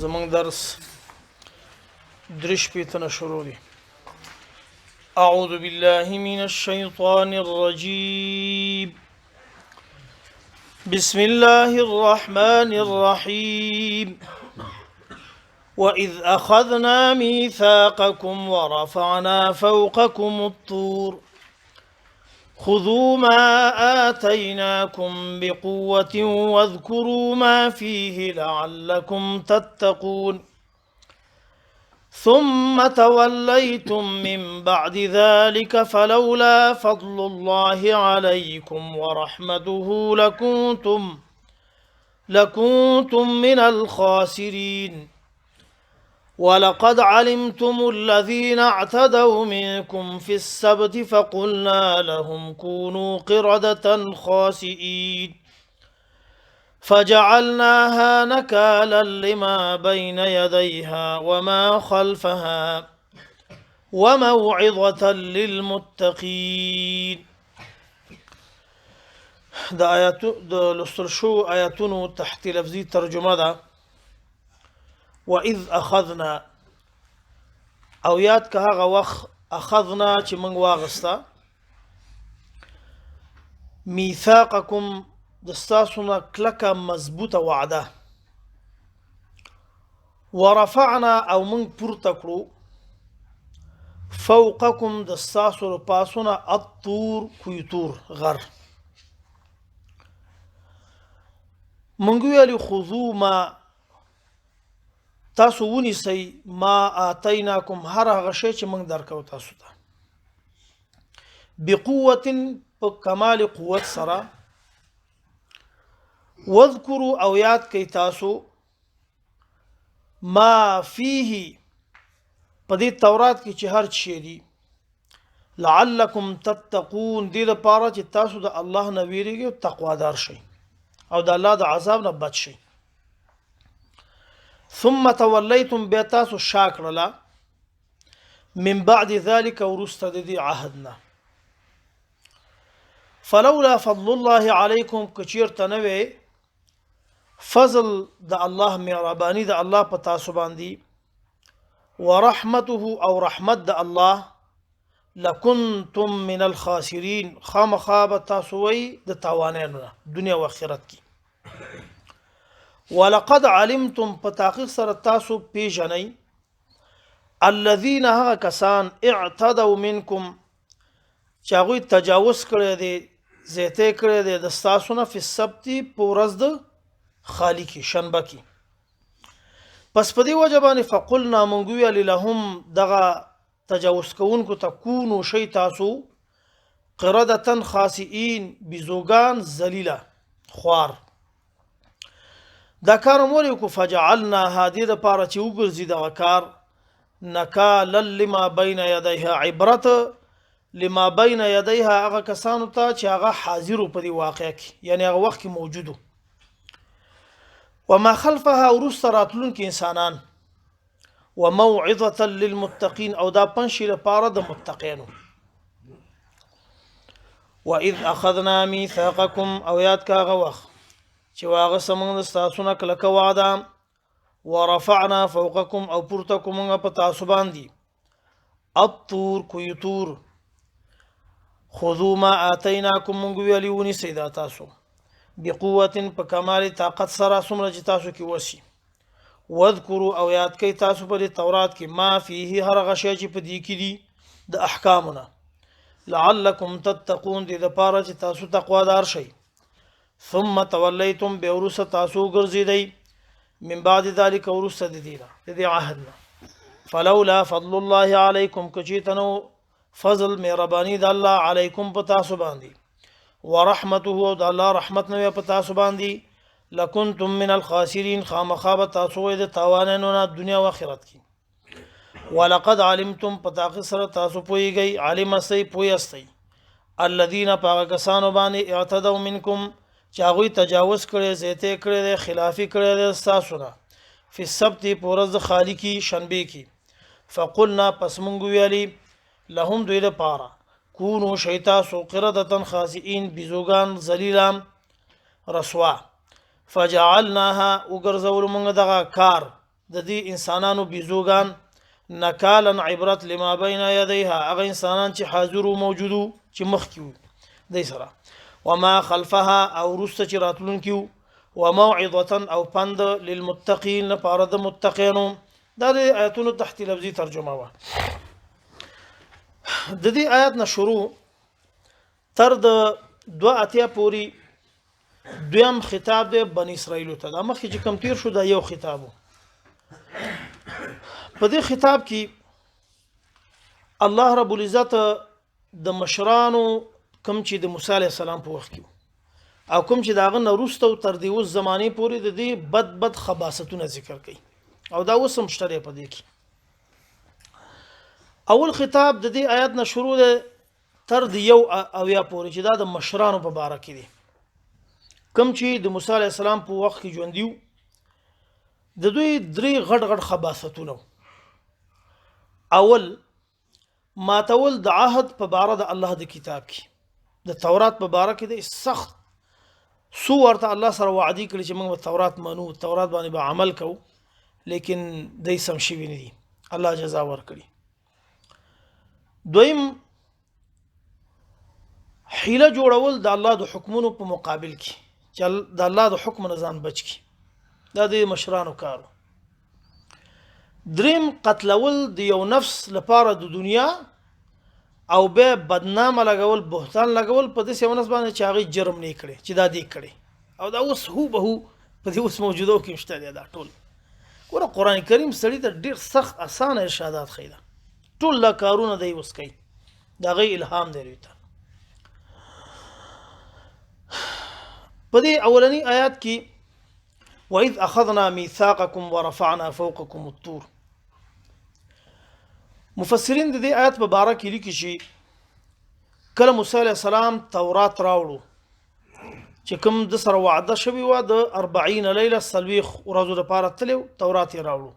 زمون درس درش بيتنا شروري. أعوذ بالله من الشيطان الرجيم. بسم الله الرحمن الرحيم. وإذ أخذنا ميثاقكم ورفعنا فوقكم الطور خذوا ما آتيناكم بقوة واذكروا ما فيه لعلكم تتقون ثم توليتم من بعد ذلك فلولا فضل الله عليكم ورحمته لكنتم من الخاسرين ولقد علمتم الذين اعتدوا منكم في السبت فقلنا لهم كونوا قردة خاسئين فجعلناها نكالا لما بين يديها وما خلفها وموعظة للمتقين. دا لستر شو آياتونو تحت لفظي ترجمة دا وإذ أخذنا او یاد که هغه وخت اخذنا چې موږ واغستا میثاقکم دستاسونا کلکه مضبوطه وعده ورفعنا او موږ پورته کړو فوقکم دستاسو پاسونا الطور کویتور غر موږ ویلي خذو ما تاسو ونیسئ ما آتیناکم هر هغه شی چې موږ درکو تاسو ته بقوة په کمال قوت سره واذکروا او یاد کئ تاسو ما فيه په دې تورات کې چې هر شی دی لعلکم تتقون دې لپاره چې تاسو د الله نه ویریږئ او تقوادار شئ او د الله د عذاب نه بچ شئ. ثم توليتم بيتاسو شاكرلا من بعد ذلك ورستدي عهدنا فلولا فضل الله عليكم كثير تنوي فضل د الله مهرباني د الله پتاسو باندې ورحمته او رحمت د الله لكنتم من الخاسرين خامخاب تاسوي د تاوانانو دنیا او آخرت کی. ولقد علمتم پتاقیق سره تاسو پیژنئ الذين هغه کسان اعتدوا منکم چې هغوی تجاوز کړی دی زیاتی کړی دی د ستاسو نه فی السبت په ورځ د خالی کې شنبه کې پس په دې وجه باندې فقلنا موږ ویلي لهم دغه تجاوز کوونکو ته کونو شئ تاسو قردة خاسئین بیزوګان ذلیله خوار دا کار مولې کو فجعلنا هذه د پاره چې وګرځي دا کار نکالا لما بین یدیها عبرت لما بین یدیها هغه کسانو ته چې هغه حاضر په دی واقع کې یعنی هغه وخت کې موجودو وما خلفها ورستراتلون کې انسانان وموعظه للمتقین او دا پنځه لپاره د متقینو. واذ اخذنا ميثاقكم او یاد کاغه وخت چې واغه سمون تاسو نه کلک وعده ورفعنا فوقكم او پورته کومه په تاسو باندې الطور کویتور خذوا ما آتیناکم موږ ویلی ونیسئ دا تاسو بقوة په کمال طاقت سره څومره چې تاسو کې وسی واذکروا او یاد کئ تاسو په تورات کې ما فيه هر هغه شی چې په دې کې دي د احکامونه لعلکم تتقون دې لپاره چې تاسو تقوادار شئ. ثم توليتم بورس تاسو ګرځیدئ من بعد ذلك ورس ددینا دې عهدنا فلولا فضل الله عليكم کچیتنو فضل مهرباني د الله علیکم په تاسو باندې ورحمته د الله رحمت نو په تاسو باندې لکنتم من الخاسرین خامخاب تاسو د تاوانونو نه دنیا او آخرت کې. ولقد علمتم پتاخ سره تاسو پويږئ علم سي پويستئ الذين پاکستان باندې اعتدوا منکم چاغوی تجاوز کړي زیته کړي خلافی کړي تاسو نه فی السبت پورز خالقی شنبه کی فقلنا پس مونږ ویلي لهم دوی لپاره کونو شیطا سو قردتن خاسئین بزوگان ذلیلام رسوا فجعلناها وګرځول موږ دغه کار د دې انسانانو بیزوګان نکالا عبرت لما بین یدیها هغه انسانان چې حاضر او موجودو چې مخکې وو دی سره وما خلفها او رست چې راتلونکي وموعظه او پند للمتقین لپاره د متقینو دا د آیاتونو تحت لفظي ترجمه وه د دې آیات نه شروع تر د 2 پورې دویم خطاب د بنی اسرائیل ته دا مخکې چې کم تیر شو دا یو خطاب په دې خطاب کې الله رب العزت د مشرانو کوم چې د موسی علی السلام په وخت کې او کوم چې داغه نورسته تر دې اوس زمانه پورې د دې بد خباستونه ذکر کړي او دا اوس هم شته په دې کې اول خطاب د دې آیات نه شروع ده تر د یو او یا پورې چې دا د مشرانو په باره کې دي کوم چې د موسی علی السلام په وخت کې ژوند دیو د دوی درې غټ خباستونه اول ماتول د عهد په باره د الله د کتاب کې د تورات په باره کې د سخت سو ورته الله سره وعده کړی چې موږ تورات منو تورات باندې به عمل کوو لیکن دای سم شي نه دي الله جزا ورکړي دویم حیله جوړول د الله د حکمونو په مقابل کې چې د الله د حکم نه ځان بچ کی دا د مشرانو کارو دریم قتلول د یو نفس لپاره د دنیا او به بدنامه لګول بهتان لګول په دې سیمه نسبانه چې هغه جرم نه کړي چې دا دی کړي او دا اوس هو به په دې اوس موجوده کې مشته دی دا ټول ګوره قران کریم سړی ته ډیر سخت اسانه ارشادات خیدا ټول لا کارونه دی اوس کوي دا غي الهام دی ته په دې اولنی آیات کې وَإِذْ أَخَذْنَا مِيثَاقَكُمْ وَرَفَعْنَا فَوْقَكُمُ الطُّورَ مفسرین د دې آیات په باره کې لیکي چې کله موسی علیه السلام تورات راوړو چې کوم د سره وعده شوی و د 40 لیله سلويخ ورځو لپاره تلو تورات راوړو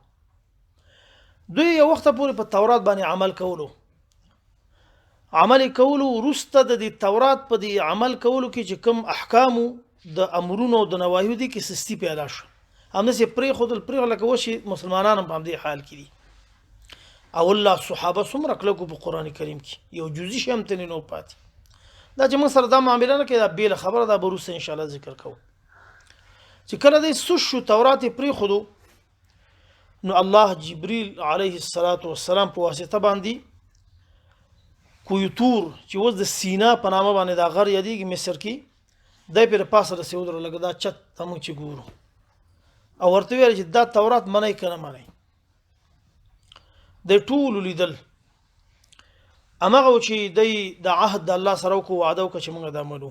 دوی یو وخت پورې په تورات باندې عمل کولو ورسته د تورات په دې عمل کولو کې چې کوم احکام د امرونو د نواهیو دي کې سستی پیدا شو هم نسې پرې خودل پرې لکه وشي مسلمانانو په دې حال کې دي او الله صحابه څومره کلکو په قران کریم کې یو جزئی شی هم تنه نو پاتې دا چې موږ سره دا معاملې نه کې دا بیل خبره دا بروسه ان شاء الله ذکر کوو چې کله دې سوشو تورات پرې خودو نو الله جبريل عليه السلام په واسطه باندې کویتور چې وز د سینا په نامه باندې دا غر یادېږي مصر کې دای پر پاسه رسېدل لګا دا چت تمو چې ګورو او ورته ویل چې دا تورات منای کنه منای د ټول لیدل امغه چې د عهد د الله سره کو وعده وکړي چې موږ دا منو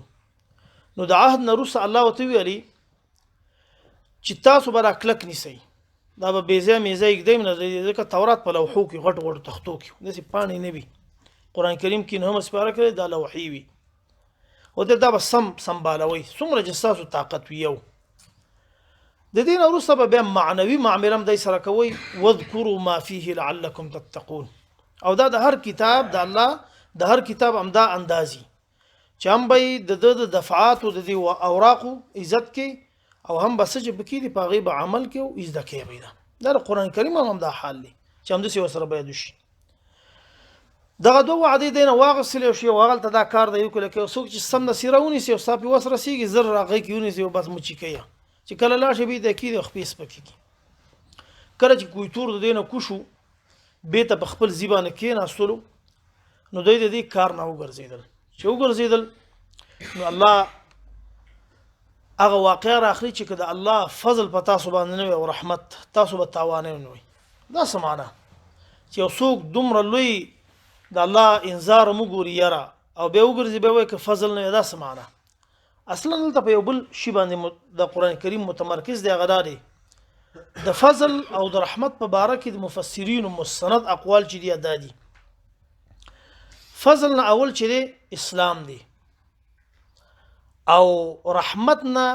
نو د عهد نه روس الله وته ویلي چې تاسو به راکلک نیسئ دا به بیزه میزه یکدم نه ځکه تورات په لوحو کې غټ تختو کې داسې پانی نه وي قران کریم کې نه هم سپاره کړی دا لوحي وي او دا به سمبالوي څومره جساسو طاقت ویو د دین وروسته به معنوي معاملم دای سره کوي واذكروا ما فيه لعلكم تتقون او دا د هر کتاب د الله د هر کتاب امدا اندازي چې هم به د دفعات او د اوراق عزت کې او هم بس چې بکی دی په غیب عمل کې او عزت کې به دا قران کریم هم دا حال دی چې هم د څه سره به دوشي دغه دوه وعده دینه واغسل شي واغلته دا کار دی کله کې څوک چې سم نصیرونی سي او صافي وسره سیږي زر راغی کیونی سي او بس مچی کوي چې کله لا شي به د کې د خپې سپکی کله چې کوی تور د دینه کوشو به ته خپل زیبانه کې ناسلو نو دوی د دې کار نه وګرځیدل چې وګرځیدل نو الله هغه واقع راخلی چې کده الله فضل په تاسو باندې نه او رحمت تاسو به تاوانه نه وي دا سمانه چې څوک دومره لوی د الله انذار مګوري یاره او به وګرځي به وای ک فضل نه دا سمانه اصلا دلته په یو بل شی باندې د قران کریم متمرکز دی غداري د فضل او د رحمت په باره کې د مفسرین مستند اقوال چې دی ادادي فضل نه اول چې دی اسلام دی او رحمتنا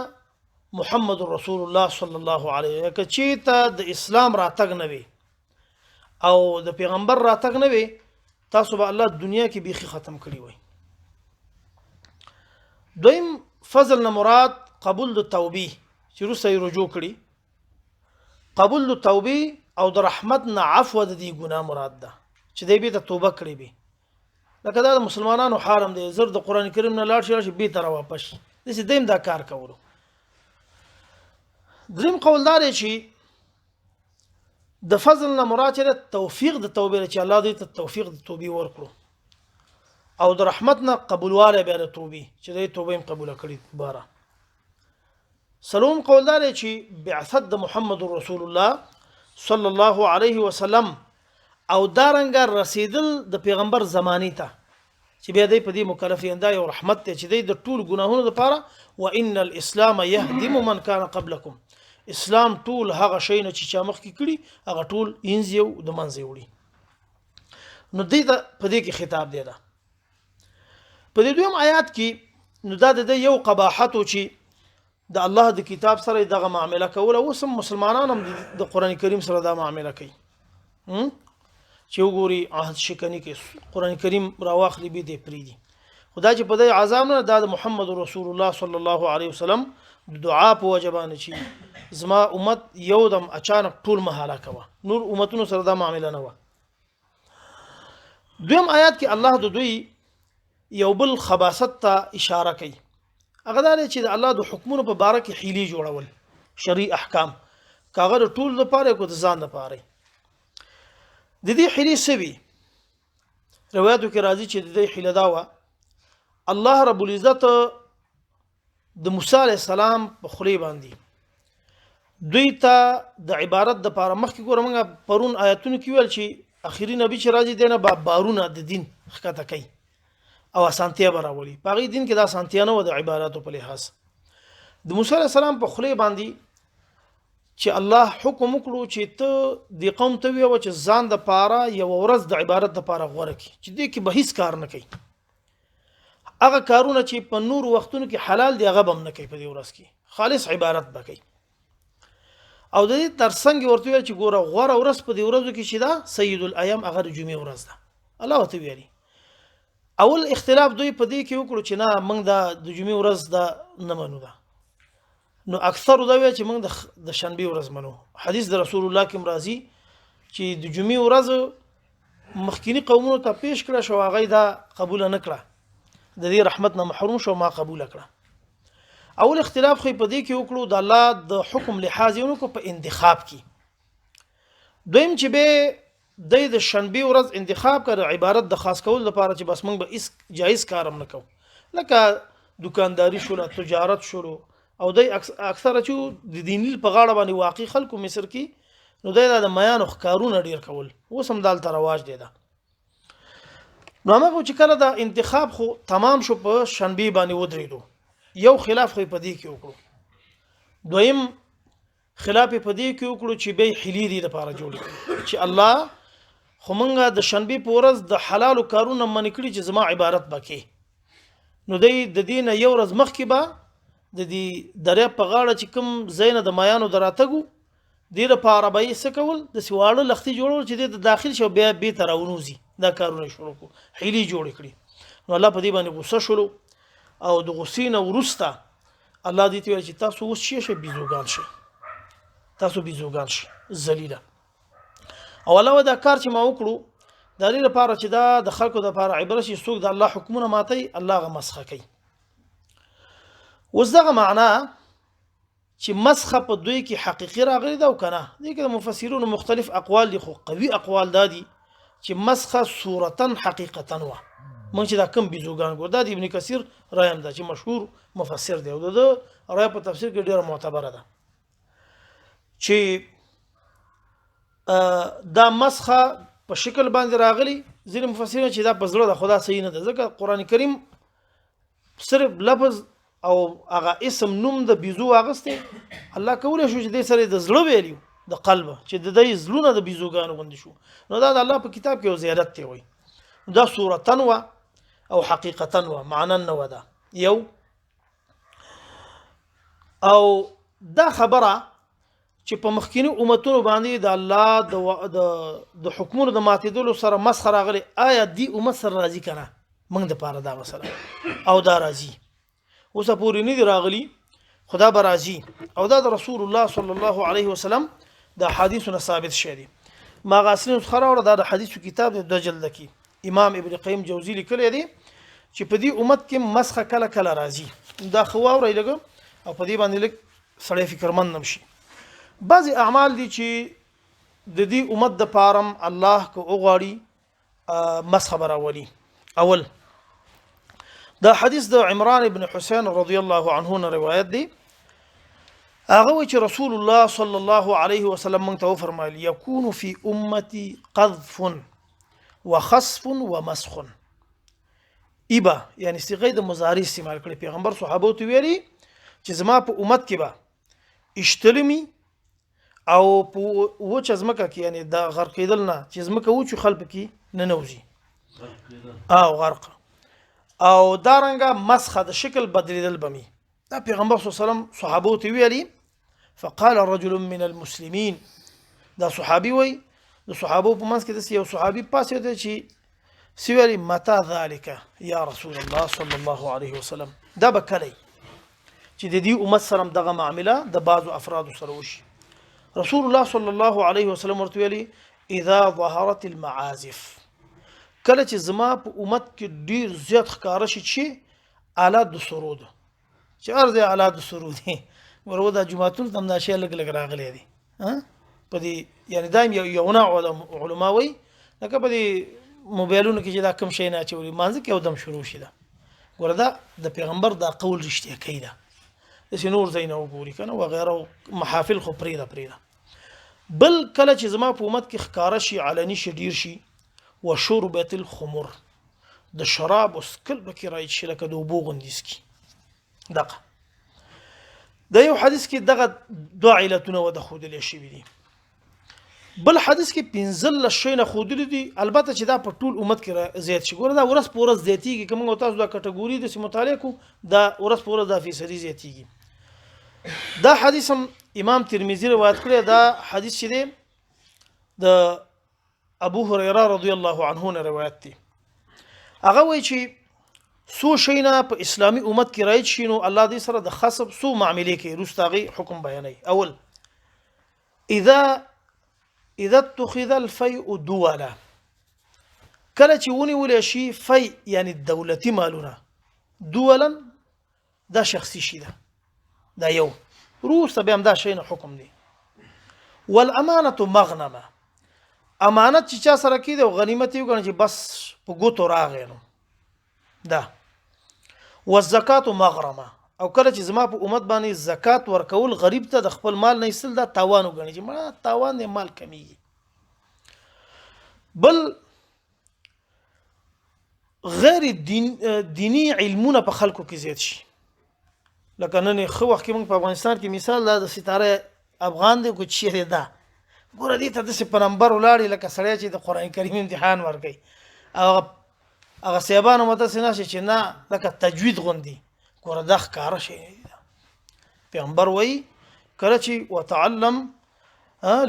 محمد رسول الله صلی الله علیه و که چې ته د اسلام راتګ نه وي او د پیغمبر راتګ نه وي تاسو به الله دنیا کې بیخي ختم کړی وي دویم فضل نه مراد قبول د توبې چې روسي رجوع کړي قبول د توبې او د رحمت نه عفو د دې ګناه مراد ده چې دې به توبه کړې به لکه دا د مسلمانانو حرام دی زر د قران کریم نه لاړ شي به تر واپس دې دیم دا کار کولو دریم قولدار شي د فضل نه مراد چې توفیق د توبې چې الله دې ته توفیق د توبې ورکړو او د رحمت نه قبولواله به د توبې چې دې توبې قبول کړي دوباره سلام قولدار چې بعثت د محمد رسول الله صلی الله علیه وسلم او دارنګ رسیدل د پیغمبر زمانی ته چې بیا دې په دې مکلف انده او رحمت ته چې دې د ټول ګناهونو لپاره وان الاسلام يهدم من كان قبلكم اسلام ټول هغه شی نه چې چا مخکې کړي هغه ټول انځيو د منځي وړي نو دې په دې کې خطاب دی دا په دې دویم آیات کې نو دا د یو قباحت او چې د الله د کتاب سره دغه معامله کول او سم مسلمانان هم د قران کریم سره دا معامله کوي چې وګوري عهد شکنی کې قران کریم راواخلي به دې پریدي خدای چې په دې عذاب نه د محمد رسول الله صلی الله علیه وسلم دعا په وجبانه شي زما امت یو دم اچانک ټول مهاله کوا نور امتونو سره دا معامله نه و دویم آیات کې الله د دوی یو بل خباثت ته اشاره کوي هغه دا چې د الله د حکمونو په باره کې حیلې جوړول شرعي احکام کاغه ټول لپاره کو د ځان لپاره د دې حیلې سوي روایتو کې راځي چې د دې حیله دا و الله رب العزت د موسی علی السلام په خلی باندې دوی ته د عبارت د پاره مخکې ګورمږه پرون آیاتونو کې ویل چې اخیری نبی چې راځي دینه بارونه د دین حقیقت کوي او اسانتیا براولي په دین کې دا اسانتیا نه و د عبارتو په لحاظ د موسی علی السلام په خلی باندې چې الله حکم وکړو چې ته د قوم ته وي او چې ځان د پاره یو ورځ د عبارت د پاره غوړه کی چې دې کې به هیڅ کار نه کوي هغه کارونه چې په نور وختونو کې حلال دي هغه هم نه کوي په دې ورځ کې خالص عبارت وکړي او د دې ترڅنګ ورته ویل چې ګوره غوړه ورځ په دې ورځو کې شي دا سید الایام هغه د جمعې ورځ ده الله وته ویلي اول اختلاف دوی په دې کې وکړو چې نه موږ د جمعې ورځ دا نه منو ده نو اکثر دا وی چې موږ د شنبه ورځ منو حدیث د رسول الله کې مرضی چې د جمعې ورځ مخکینی قومونو ته پیش کړه شو هغه دا قبول نه کړه د دې رحمت نه محروم شو ما قبول کړه اول اختلاف خو په دې کې وکړو د الله د حکم لحاظ یو کو په انتخاب کې دویم چې به د شنبه ورځ انتخاب کړ عبارت د خاص کول لپاره چې بس موږ به اس جایز کارم نه کوو لکه دکانداری شو تجارت شو او دای اکثره چې د دیني په غاړه باندې واقع خلکو مصر کې نو دای د میانو ښکارونه ډیر کول اوس هم دالته رواج دی دا نو هغه چې کله دا انتخاب خو تمام شو په شنبه باندې ودرېدو یو خلاف خو په دې کې وکړو دویم خلاف په دې کې وکړو چې به حلی دي لپاره جوړ چې الله خو مونږه د شنبه په ورځ د حلال کارونه منې کړی چې زما عبارت وکړي نو د دې نه یو ورځ مخکې به د دې درې په غاړه چې کوم زینه د مایانو دراتګو د لپاره به یې سکول د سیواړو لختي جوړول چې د داخل شو بیا به تراونوزي دا کارونه شروع کو حیلی جوړ کړي نو الله په دې باندې غوسه شول او د غسینه ورسته الله دې ته چې تاسو اوس شي بيزوګان شي تاسو بيزوګان شي ذلیله او الله دا کار چې ما وکړو د دې لپاره چې دا د خلکو د لپاره عبرت شي څوک د الله حکمونه ماتي الله غ مسخه کوي وزغه معنا چې مسخه په دوی کې حقيقي راغلي دا وکنه دي کې مفسرون مختلف اقوال دي خو قوي اقوال دادي چې مسخه صورتن حقیقتا و مونږ چې دا کم بيزوګان ګور دا ابن کثیر رایم دا چې مشهور مفسر دی او د رای په تفسیر کې ډیره معتبره ده چې دا مسخه په شکل باندې راغلي ځینې مفسرین چې دا په زړه د خدا صحیح نه ده ځکه قران کریم صرف لفظ او هغه اسم نوم د بيزو اغسته الله کولای شو چې د سره د زړه ویلیو د قلب چې د دې زلونه د بيزوګانو غوندي شو نو دا د الله په کتاب کې زیادت دی وای دا صورتن و او حقیقتا و معنا نه ودا یو او دا خبره چې په مخکینی امتونو باندې د الله د حکمونو د ماتیدلو سره مسخره راغلي آیا دی امت سره راضي کنه موږ د پاره دا مثلا او دا راضي اوس پورې نه دی راغلي خدا به راضي او دا د رسول الله صلی الله علیه وسلم د حدیثونه ثابت شوی دی. ما غاصلی نسخه راوړه دا د حدیثو کتاب دی 2 جلد کې امام ابن قیم جوزی لیکلی دی چې په دې امت کې مسخه کله کله راځي. دا خو واورئ لږ او په دې باندې لږ سړی فکرمند هم شي. بعضې اعمال دي چې د دې امت د پارم الله که وغواړي مسخه به راولي. اول دا حدیث د عمران ابن حسین رضی الله عنه نه روایت دی. هغه وایي چې رسول الله صلی الله علیه وسلم موږ ته وفرمایل یکون فی امتی قذف وخصف ومسخ. ایبا یعنی صيغه د مضارع استعمال کړي. پیغمبر صحابه ته ویلي چې زما په امت کې به اشتلمی او په وچ ازمکه کې یعنی د غرقیدل نه چې ازمکه وچو خلپ کې نه نوځي او غرق او دارنګه مسخه د شکل بدلیدل بمی. دا پیغمبر صلی الله علیه وسلم صحابه ته ویلي. فقال رجل من المسلمين دا صحابي وي د صحابه په منځ کې د یو صحابي پاسې دی چې سویلی متى ذلك یا رسول الله صلی الله علیه وسلم. دا به کله چې د دې امت سره دغه معامله د بعضو افرادو سره وشي. رسول الله صلی الله علیه وسلم ورته ویلي اذا ظهرت المعازف کله چې زما په امت کې ډیر زیات ښکاره شي چې آلات د سرود چې ارزه آلات د سرود ورو دا جمعتون تم دا شی لګ لګ راغلي دي په دې یعنی دایم یو نه علماء وي لکه په دې موبایلونو کې چې دا کم شي نه چوري مانځ کې یو دم شروع شي. دا ګوردا د پیغمبر دا قول رښتیا کوي. دا د نور زین او ګوري کنه و غیره محافل خو پریده بل کله چې زما په امت کې ښکارا شي علني شي ډیر شي وشربت الخمر د شراب او سکل بکې راځي چې لکه د وبو غندیس کی. دغه د یو حدیث کې دغه دوه علتونه و د خودلې شي دي. بل حدیث کې پنځل شي نه خودلې دي. البته چې دا په ټول امت کې زیات شي. ګوره دا ورس پورس زیاتیږي کوم تاسو دا کټګوري د مطالعه کو دا ورس پورس د فیصدي زیاتیږي. دا حدیث هم امام ترمذی روایت کړی. دا حدیث چې دی د ابو هريره رضی الله عنه نه روایت دی. هغه وایي چې سو شینا په اسلامی امت کې راځي شي نو الله دې سره د خصب سو معاملې کوي. رستاغي حکم بیانوي. اول اذا اتخذ الفيء دولا کله چې ونیول شي فی یعنی دولتي مالونه دولا دا شخصي شي ده دا یو روس به هم دا شی نه حکم دی. والامانه مغنمه امانت چې چا سره کیده او غنیمت یو غنځي بس په ګوتو راغی نو دا. والزکات مغرمه او کله چې زما په امت باندې زکات ورکول غریب ته د خپل مال نه ایستل دا تاوان وګڼي چې ما تاوان د مال کمیږي. بل غیر دینی علمونه په خلکو کې زیات شي. لکه نن خو وخت کې موږ په افغانستان کې مثال دا د ستاره افغان دی کو چیرې ده ګوره دې ته د په نمبر ولاړې لکه سړی چې د قران کریم امتحان ورکړي او هغه سیبانو متسنه چې نه لکه تجوید غوندي ګوره دا ښکاره شي. پیغمبر وایي کله چې وتعلم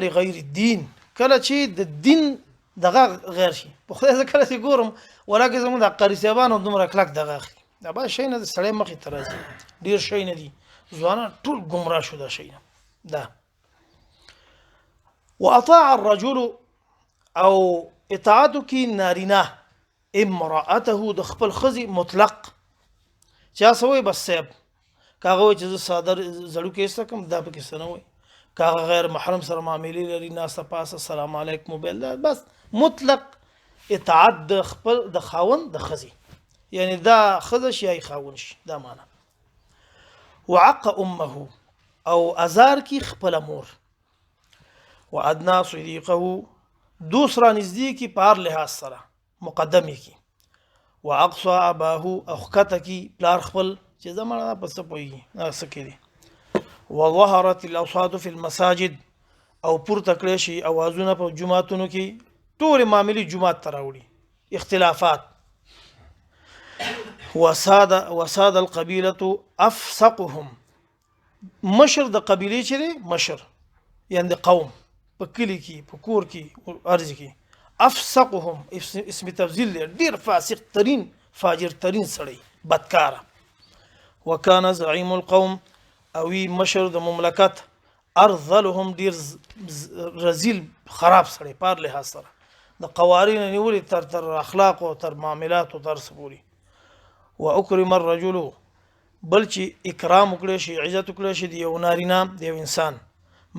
لغیر الدین کله چې د دین دغه غیر شي په خدای کله چې ګورم ولکه زموږ د قاری سیبانو دومره کلک دغه اخلي دا به شي نه د سړی مخې ته راځي. ډیر شي نه دي ځوانان ټول ګمراه شو دا شي نه دا. واطاع الرجل او اطاعتك نارینه امراته د خپل خزي مطلق چا سوې بس سیب کاغه چې صادر زړو کې استکم دا په کې سنوي کاغه غیر محرم سره معاملې لري ناسه پاسه السلام علیکم موبایل بس مطلق اطاعت د خپل د خاون د خزي یعنی دا خزه شي خاون شي دا معنا. وعق امه او ازار کی خپل مور وادنا صديقه دوسرا نزدیکی پار لحاظ سره مقدمه کی واقصى اباه اخکته کی پلار خپل چې زمانه پس پوي ناسکې دي. وظهرت الاصوات في المساجد او پر تکړه شي اوازونه په جمعاتونو کې ټول معاملې جمعات تراوړي اختلافات. وساد القبيله افسقهم مشر د قبيله چې مشر یعنی قوم په کلی کې په کور کې ارض کې افسقهم اسم تفضیل ډیر فاسق ترين فاجر ترين سړی بدکار. وکانه زعيم القوم او مشر د مملکت ارذلهم ډیر رزیل خراب سړی پار له سره د قوارین نیولې تر اخلاق او تر معاملات او تر سپوري واکرم الرجل بل چې اکرام وکړي شي عزت وکړي شي دی یو نارینه دی یو انسان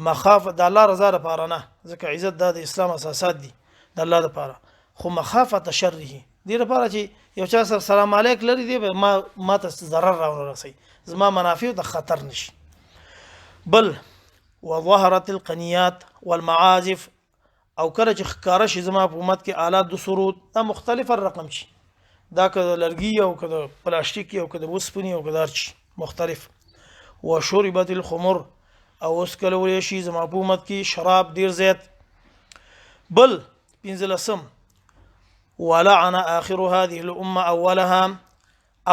مخافه د الله رضا لپاره نه ځکه عزت د اسلام اساسات دي د الله لپاره خو مخافه شره دی لپاره چې یو چا سره سلام علیک لري دی ما ته ضرر راوړي رسي زما منافع د خطر نشي بل وظهرت القنيات والمعازف او کله چې ښکارا شي زما په امت کې آلات د سرود دا مختلف رقم شي دا که لرګي او که پلاستیک او که د وسپنې او که دارچ مختلف وشربت الخمر او اسکلول شي زما په امت کې شراب ډیر زیات بل پنځلسم ولعن اخر هذه الامه اولها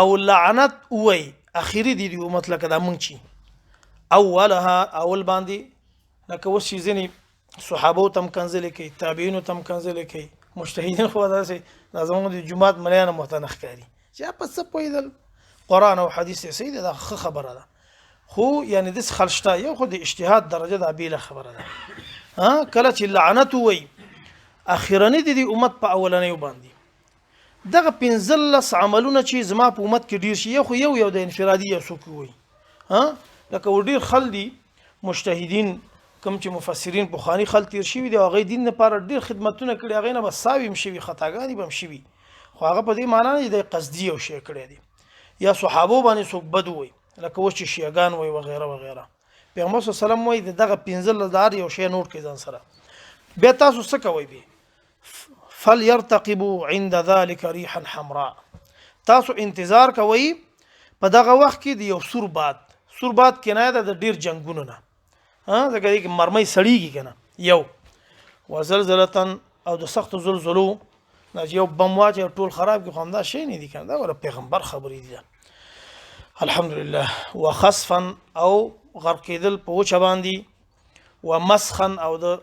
او لعنت وي اخري دي امت لکه دا مونږ چی اولها اول باندې لکه وشي ځنی صحابه تم کنزل کوي تابعین تم کنزل کوي مجتهدین خو دا سي زموږ د جمعات مليانه متنخ کوي چې په څه پویدل قران او حديث سي دا خبره ده خو یعنی د خلشتا یو خو د اجتهاد درجه د بیل خبره ده ها کله چې لعنت وي اخیرنی د امت په اولنۍ باندې دغه پنځلس عملونه چې زما په امت کې ډیر شي خو یو د انفرادي یا سوق وي ها لکه ډیر خلدي مجتهدین کوم چې مفسرین بخاری خل تیر شوی دی هغه دین لپاره ډیر خدمتونه کړي هغه نه بساوي مشوي خطاګانی بم شوی خو هغه په دې معنی نه دی قصدي او شی کړی دی یا صحابه باندې څوک بد وي لکه و چې شیعاګان وي وغیرہ وغیرہ پیغمبر صلی الله علیه وسلم وي دغه پنځل دار یو شی نوٹ کې ځان سره به تاسو څه کوي به فليرتقبوا عند ذلك ريحا حمراء تاسو انتظار کوي په دغه وخت کې د یو سوربات کنایه د ډیر جنگونو نه ها ځکه چې مرمۍ سړیږي کنه یو وزلزلتن او د سخت زلزلو دا یو بم واچ ټول خراب کی خو دا شي نه دي کنه دا ور پیغمبر خبرې دي الحمدلله وخسفا او غرق کېدل په وچه باندې ومسخا او د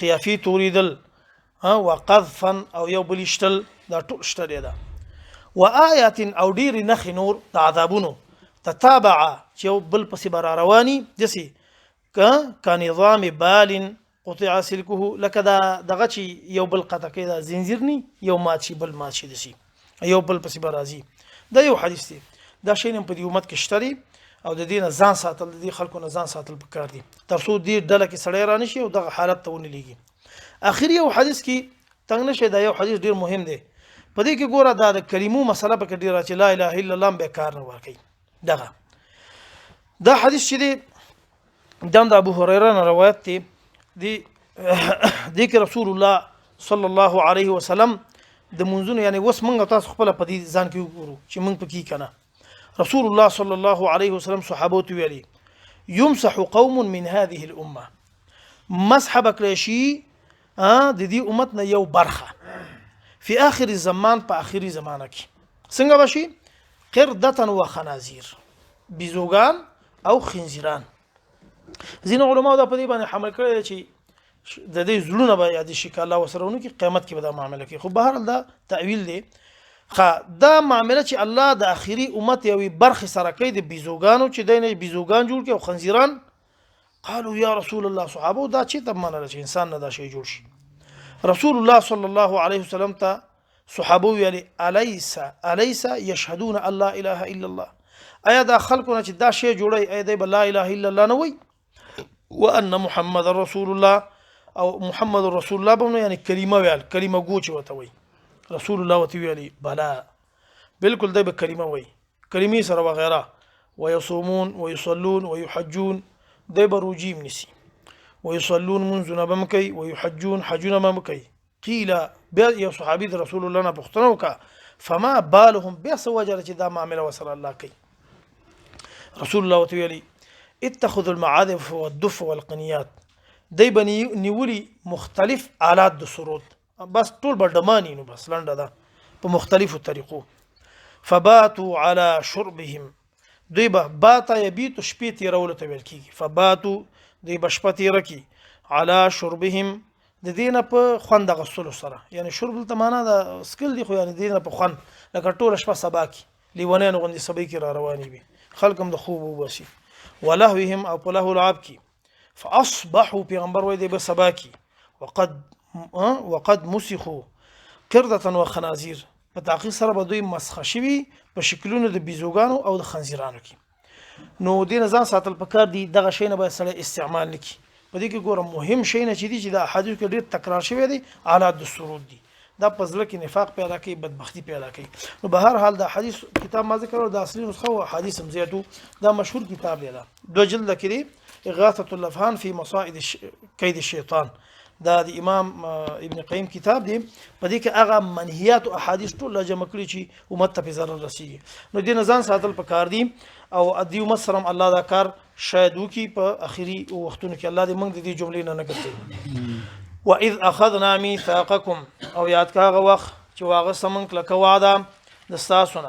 قیافي توریدل ها وقذفا او یو بلشتل دا ټول شته ده وآيات او ډیر نخ نور د عذابونو تتابع چې بل پسې بر رواني دسي كنظام بال قطع سلكه لکه دغه چې یو بل قطع کړي دا زنجیر ني یو ماچی بل ماچی دسي یو بل پسې برازي دا یو حدیث دی دا شی نه په دې امت کې شتري او د دین ځان ساتل د دې خلکو نه ځان ساتل پکار دي ترڅو دې ډله کې سړی رانه شي او دغه حالت ته ونی لګي اخر یو حدیث کې څنګه نشه دا یو حدیث ډیر مهم دی په دې کې ګوره دا د کلمو مسله په کې ډیر چې لا اله الا الله به کار نه ورکي دا حدیث چې دی د ابو هريره روایت دی د رسول الله صلی الله علیه وسلم د منځونو یعنی وس مونږ تاسو خپل په دې ځان کې وګورو چې مونږ پکې کنه رسول الله صلی الله علیه وسلم صحابه ته ویلي يمسح قوم من هذه الامه مسح بکرشي د دې امت نه یو برخه فی آخر الزمان په آخري زمانه کې څنګه بشي قردة وخنازير بيزوغان او خنزيران زین علماء دا په دې باندې حمل کړی چې د دې زلونه به یاد شي ک الله وسرهونو کې قیامت کې به دا معاملې کې خو بهر دا تعویل دی دا معاملې چې الله د اخیری امت یوې برخه سره کوي د بيزوګانو چې دینه بيزوګان جوړ کې او خنزيران قالوا یا رسول الله صحابه دا چې تم منل چې انسان نه دا شی جوړ شي رسول الله صلی الله علیه وسلم ته صحابه ویلي الیس یشهدون ان لا اله الا الله ایا دا خلکونه چې دا شی جوړي ایا د لا اله الا الله نه وي وان محمد رسول الله او محمد رسول الله بنو یعنی کلمه ویل کلمه گوچ وته وي رسول الله وتی ویلي بلا بالکل د کلمه وي کلمې سره وغيرها ويصومون ويصلون ويحجون د بروجيم نسي ويصلون منذ بمكي ويحجون حجون بمكي قيل يا صحابي رسول الله نه پختنه وکا فما بالهم بس وجره چې دا معامله وسره الله کوي رسول الله وتعالى اتخذوا المعازف والدف والقنيات دای بني نیولي مختلف آلات د سرود بس ټول بردمانی نو بس لنډه ده په مختلفو طریقو فباتوا على شربهم دوی به باتا یبیت شپې تیرول ته ویل کیږي فباتوا دوی بشپه تیر کی على شربهم د دینه په خوند غسل سره یعنی شرب ته معنا د سکل دی خو یعنی دینه په خوند لکه ټول شپه سبا کی لیوانه غوندي سبا کی را رواني وي خلکم د خوب وبسي ولهوهم او په له العاب کی فاصبحوا پیغمبر وای دی به سبا کی وقد مسخوا قردة وخنازير په تحقیق سره به دوی مسخه شوي په شکلونو د بیزوګانو او د خنزیرانو کې. نو دې ځان ساتل پکار دي دغه شی نه به سره استعمال نکي. په دې کې ګوره مهم شی نه چې دي چې د احادیث کې ډېر تکرار شوی دی حالات د سرود دي دا په ځل کې نفاق پیدا کوي بدبختی پیدا کوي. نو به هر حال د حدیث کتاب ما ذکر او د اصلي نسخه او حدیث هم زیاتو دا مشهور کتاب دی دا 2 جلد کې دی اغاثه اللفهان في مصائد كيد الشيطان دا د امام ابن قیم کتاب دی په دې کې هغه منهیات او احادیث ټول جمع کړي چې امت ته ضرر رسیږي. نو دې نزان ساتل پکار دي او ادیو مسرم الله دا کار شاید وکي په اخري وختونو کې الله دې موږ د دې جملې نه نکړي. واذ اخذنا ميثاقكم او یاد کاغه وخت چې واغه سمن کله وعده د تاسو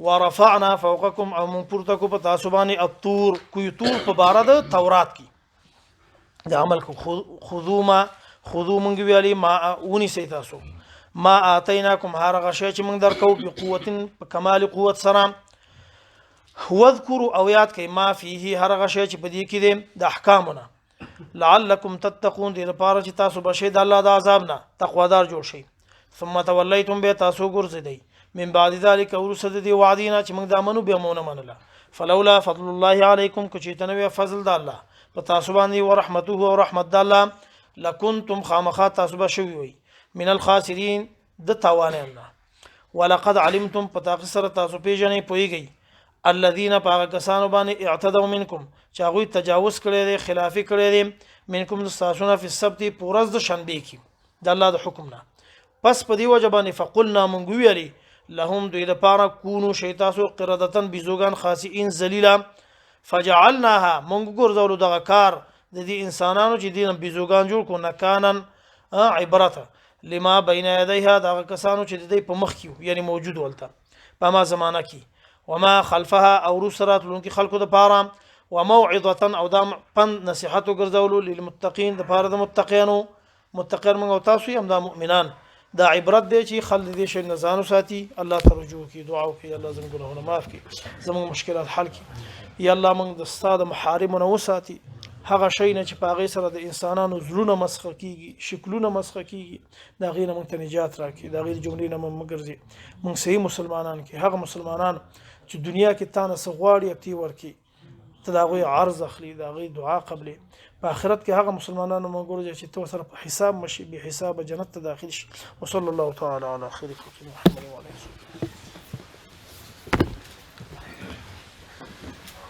ورفعنا فوقكم او من پورته کو په تاسو باندې الطور کوي تور په بار د تورات کې د عمل خذو مونږ ویالي ما ونی سي تاسو ما اتیناکم هرغه شی چې مونږ درکو په قوت په کمال قوت سره وذكروا او یاد کئ ما فيه هرغه شی چې په دې کې دي د احکامونه لعلکم تتقون دې لپاره چې تاسو بشي د الله د عذاب نه تقوادار جوړ شئ. ثم تولیتم به تاسو ګرځیدئ من بعد ذلك ورسد دي وعدینا چې موږ د امنو به مونږ منله فلولا فضل الله علیکم کو چې تنوي فضل د الله په تاسو باندې او رحمته او رحمت د الله لکنتم خامخات تاسو به شوي وي من الخاسرین د تاوانین. ولقد علمتم پتا سره تاسو پیژنې پويږي الذين پاکستان باندې اعتدوا منکم چې هغه تجاوز کړی دی خلافی کړی دی منکم تاسو په السبت پورز د شنبه کې د الله د حکم نه پس په دی وجبانه فقلنا من ویلی لهم دوی لپاره کونو شیطاسو قردتن بزوغان خاصین ذلیلا فجعلناها مونږ ګرځولو دغه کار د دې انسانانو چې دین بزوغان جوړ کو نکانن عبرته لما بین یدیها دغه کسانو چې د دې په مخ کې یعنی موجود ولته په ما زمانہ کې وما خلفها او رسرات لونکي خلقو د پاره وموعظه او د پن نصيحت ګرځولو للمتقین د پاره د متقینو متقین موږ تاسو هم د مؤمنان دا عبرت دی چې خل دې شي نزانو ساتي الله ته رجوع کی دعا وکي الله زموږ ګناهونه معاف کړي زموږ مشکلات حل کړي یا الله موږ د استاد محارمونه وساتي هغه شی نه چې پاغه سره د انسانانو زړونه مسخه کیږي شکلونه مسخه کیږي دا غیر موږ ته نجات راکړي دا غیر جملې نه موږ ګرځي موږ صحیح مسلمانان کې هغه مسلمانان چې دنیا کې تانه سغواړي اپتی ورکی تداوی عرض اخلي دا غي دعا قبلي په آخرت کې هغه مسلمانانو موږ ګورځي چې تو سره په حساب مشي به حساب جنت ته داخل شي. وصلى الله تعالى على خير خلق محمد وعلى اله وصحبه.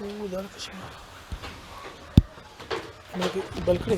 هو ذلك شيء. أنا بلكري